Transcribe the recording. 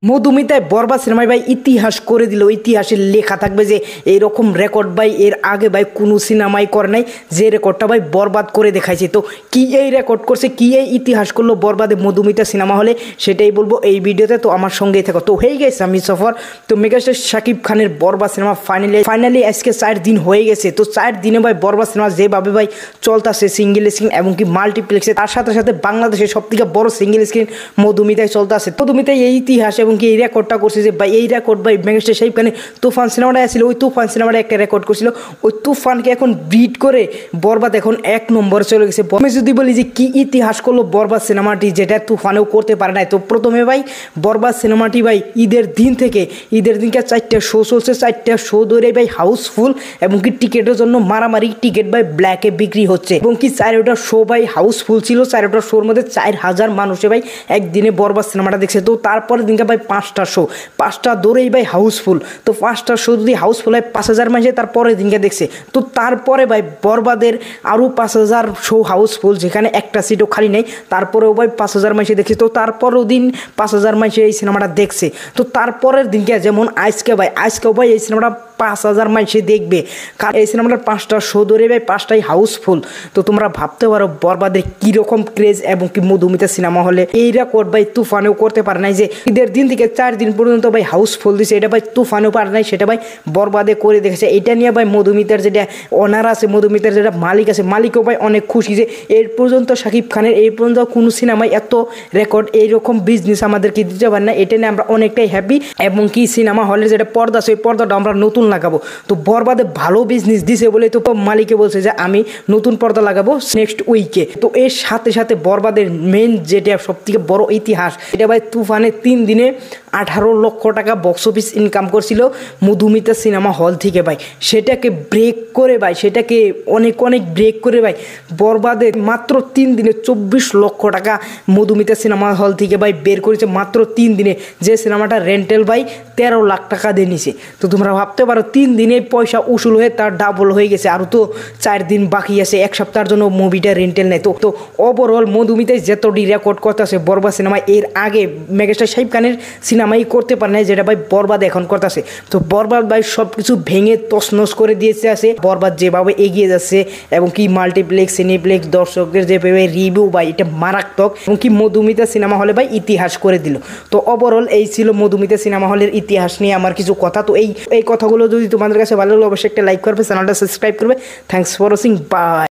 মধুমিতায় বরবাদ সিনেমায় ভাই ইতিহাস করে দিল। ইতিহাসের লেখা থাকবে যে এইরকম রেকর্ড ভাই এর আগে ভাই কোনো সিনেমাই করে নাই, যে রেকর্ডটা ভাই বরবাদ করে দেখাইছে। তো কি এই রেকর্ড করছে, কি এই ইতিহাস করলো বরবাদে মধুমিতা সিনেমা হলে, সেটাই বলবো এই ভিডিওতে। তো আমার সঙ্গেই থাকো। তো হয়ে গেছে আমি সফর। তো মেগাস্টার শাকিব খানের বরবাদ সিনেমা ফাইনালি আজকে 4 দিন হয়ে গেছে। তো 4 দিনে ভাই বরবাদ সিনেমা যেভাবে ভাই চলতেছে সিঙ্গেল স্ক্রিন এবং কি মাল্টিপ্লেক্সে, তার সাথে সাথে বাংলাদেশের সব থেকে বড় সিঙ্গেল স্ক্রিন মধুমিতায় চলতেছে। মধুমিতায় এই ইতিহাস এবং কি এই রেকর্ডটা করছে যে ভাই এই রেকর্ড ভাই মেগাস্টার শাকিব খানের তুফান সিনেমাটা আসছিল, ওই তুফান সিনেমাটা একটা রেকর্ড করছিল, ওই তুফানকে এখন ব্রিড করে বরবাদ এখন 1 নম্বরে চলে গেছে। আমি যদি বলি যে কি ইতিহাস করলো বরবাদ সিনেমাটি, যেটা তুফানেও করতে পারে নাই। তো প্রথমে ভাই বরবাদ সিনেমাটি ভাই ঈদের দিনকে 4টা শো চলছে, 4টা শো ধরে ভাই হাউসফুল এবং কি টিকিটের জন্য মারামারি, টিকিট ভাই ব্ল্যাকে বিক্রি হচ্ছে এবং কি 4টা শো ভাই হাউসফুল ছিল। 4টা শোর মধ্যে 4000 মানুষে ভাই একদিনে বরবাদ সিনেমাটা দেখছে। তো তারপরে দিনকে ভাই 5টা শো, 5টা ধরেই ভাই হাউসফুল। তো 5টা শো যদি হাউসফুল হয় 5000 মানুষে তারপরে দিনকে দেখছে। তো তারপরে ভাই বরবাদের আরও 5000 শো হাউসফুল, যেখানে একটা সিটও খালি নেই, তারপরেও ভাই 5000 মানুষে দেখছে। তো তারপরেও দিন 5000 মানুষে এই সিনেমাটা দেখছে। তো তারপরের দিনকে যেমন আজকেও ভাই এই সিনেমাটা 5000 মানুষে দেখবে, কারণ এই সিনেমাটার 5টা শো ধরে ভাই 5টাই হাউসফুল। তো তোমরা ভাবতে পারো বরবাদের কীরকম ক্রেজ এবং কি মধুমিতা সিনেমা হলে এই রেকর্ড ভাই তুফানেও করতে পারে নাই, যে ঈদের দিন থেকে 4 দিন পর্যন্ত ভাই হাউসফুল দিছে। এটা ভাই তুফানেও পারে নাই, সেটা ভাই বরবাদে করে দেখেছে। এটা নিয়ে ভাই মধুমিতার যেটা অনার আছে, মধুমিতার যেটা মালিক আছে, মালিকও ভাই অনেক খুশি যে এর পর্যন্ত শাকিব খানের এই পর্যন্ত কোনো সিনেমায় এত রেকর্ড এইরকম বিজনেস আমাদেরকে দিতে পারে না। এটা নিয়ে আমরা অনেকটাই হ্যাপি এবং কি সিনেমা হলের যেটা পর্দা আছে ওই পর্দাটা আমরা নতুন লাগাবো। তো বরবাদে ভালো বিজনেস দিছে বলে তো মালিকে বলছে যে আমি নতুন পর্দা লাগাবো নেক্সট উইকে। তো এর সাথে সাথে বরবাদের মেন যেটা সব থেকে বড় ইতিহাস, এটা ভাই তুফানে 3 দিনে 18 লক্ষ টাকা বক্স অফিস ইনকাম করছিল মধুমিতা সিনেমা হল থেকে ভাই। সেটাকে ব্রেক করে ভাই, সেটাকে অনেক ব্রেক করে ভাই বরবাদে মাত্র 3 দিনে 24 লক্ষ টাকা মধুমিতা সিনেমা হল থেকে ভাই বের করেছে মাত্র 3 দিনে, যে সিনেমাটা রেন্টেল ভাই 13 লাখ টাকা দিয়ে নিছে। তো তোমরা ভাবতে পারো 3 দিনে পয়সা উসুল হয়ে তার ডাবল হয়ে গেছে। আরও তো 4 দিন বাকি আছে, 1 সপ্তাহের জন্য মুভিটা রেন্টেল নেই। তো ওভারঅল মধুমিতায় যতটি রেকর্ড করতেছে বরবাদ সিনেমায়, এর আগে মেগাস্টার শাকিব খানের সিনেমাই করতে পারে নাই, যেটা ভাই বরবাদ এখন করতেছে। তো বরবাদ ভাই সব কিছু ভেঙে তছনছ করে দিয়েছে আছে। বরবাদ যেভাবে এগিয়ে যাচ্ছে এবং কি মাল্টিপ্লেক্স সিনেপ্লেক্স দর্শকদের যেভাবে রিভিউ ভাই, এটা মারাত্মক এবং কি মধুমিতা সিনেমা হলে ভাই ইতিহাস করে দিল। তো ওভারঅল এই ছিল মধুমিতা সিনেমা হলের ইতিহাস নিয়ে আমার কিছু কথা। তো এই কথাগুলো যদি তোমাদের কাছে ভালো লাগলে অবশ্যই একটা লাইক করবে, চ্যানেলটা সাবস্ক্রাইব করবে। Thanks for watching, by.